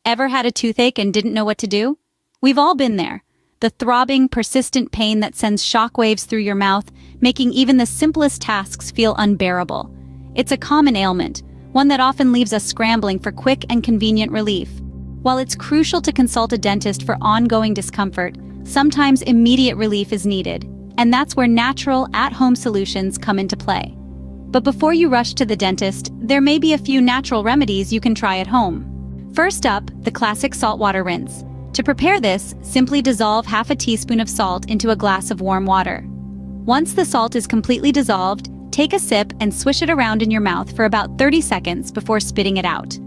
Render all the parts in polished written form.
Ever had a toothache and didn't know what to do? We've all been there. The throbbing, persistent pain that sends shockwaves through your mouth, making even the simplest tasks feel unbearable. It's a common ailment, one that often leaves us scrambling for quick and convenient relief. While it's crucial to consult a dentist for ongoing discomfort, sometimes immediate relief is needed, and that's where natural, at-home solutions come into play. But before you rush to the dentist, there may be a few natural remedies you can try at home. First up, the classic saltwater rinse. To prepare this, simply dissolve half a teaspoon of salt into a glass of warm water. Once the salt is completely dissolved, take a sip and swish it around in your mouth for about 30 seconds before spitting it out.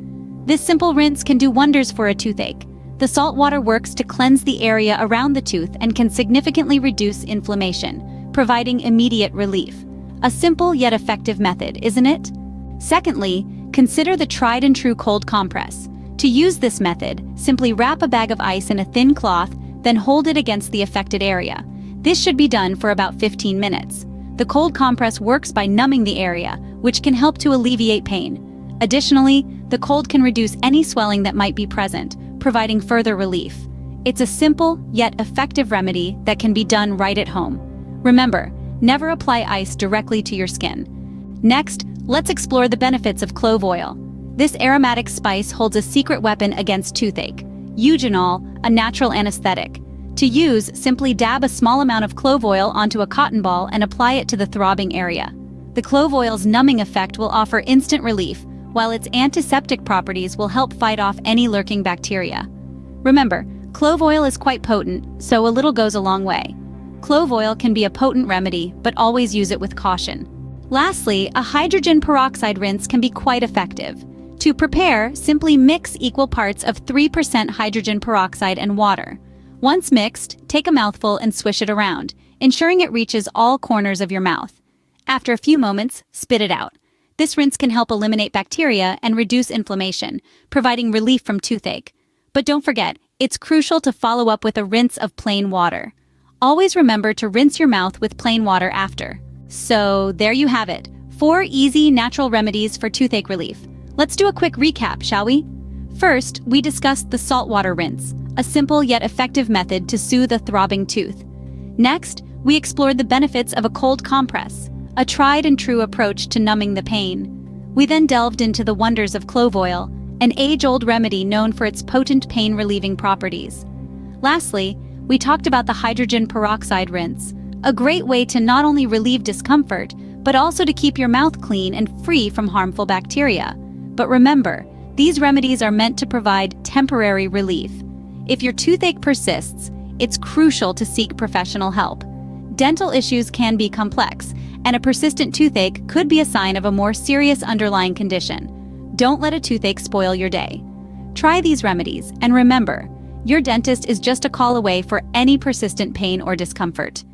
This simple rinse can do wonders for a toothache. The salt water works to cleanse the area around the tooth and can significantly reduce inflammation, providing immediate relief. A simple yet effective method, isn't it? Secondly, consider the tried and true cold compress. To use this method, simply wrap a bag of ice in a thin cloth, then hold it against the affected area. This should be done for about 15 minutes. The cold compress works by numbing the area, which can help to alleviate pain. Additionally, the cold can reduce any swelling that might be present, providing further relief. It's a simple yet effective remedy that can be done right at home. Remember, never apply ice directly to your skin. Next, let's explore the benefits of clove oil. This aromatic spice holds a secret weapon against toothache, eugenol, a natural anesthetic. To use, simply dab a small amount of clove oil onto a cotton ball and apply it to the throbbing area. The clove oil's numbing effect will offer instant relief, while its antiseptic properties will help fight off any lurking bacteria. Remember, clove oil is quite potent, so a little goes a long way. Clove oil can be a potent remedy, but always use it with caution. Lastly, a hydrogen peroxide rinse can be quite effective. To prepare, simply mix equal parts of 3% hydrogen peroxide and water. Once mixed, take a mouthful and swish it around, ensuring it reaches all corners of your mouth. After a few moments, spit it out. This rinse can help eliminate bacteria and reduce inflammation, providing relief from toothache. But don't forget, it's crucial to follow up with a rinse of plain water. Always remember to rinse your mouth with plain water after. So there you have it, 4 easy natural remedies for toothache relief. Let's do a quick recap, shall we? First, we discussed the saltwater rinse, a simple yet effective method to soothe a throbbing tooth. Next, we explored the benefits of a cold compress, a tried and true approach to numbing the pain. We then delved into the wonders of clove oil, an age-old remedy known for its potent pain-relieving properties. Lastly, we talked about the hydrogen peroxide rinse, a great way to not only relieve discomfort, but also to keep your mouth clean and free from harmful bacteria. But remember, these remedies are meant to provide temporary relief. If your toothache persists, it's crucial to seek professional help. Dental issues can be complex, and a persistent toothache could be a sign of a more serious underlying condition. Don't let a toothache spoil your day. Try these remedies, and remember, your dentist is just a call away for any persistent pain or discomfort.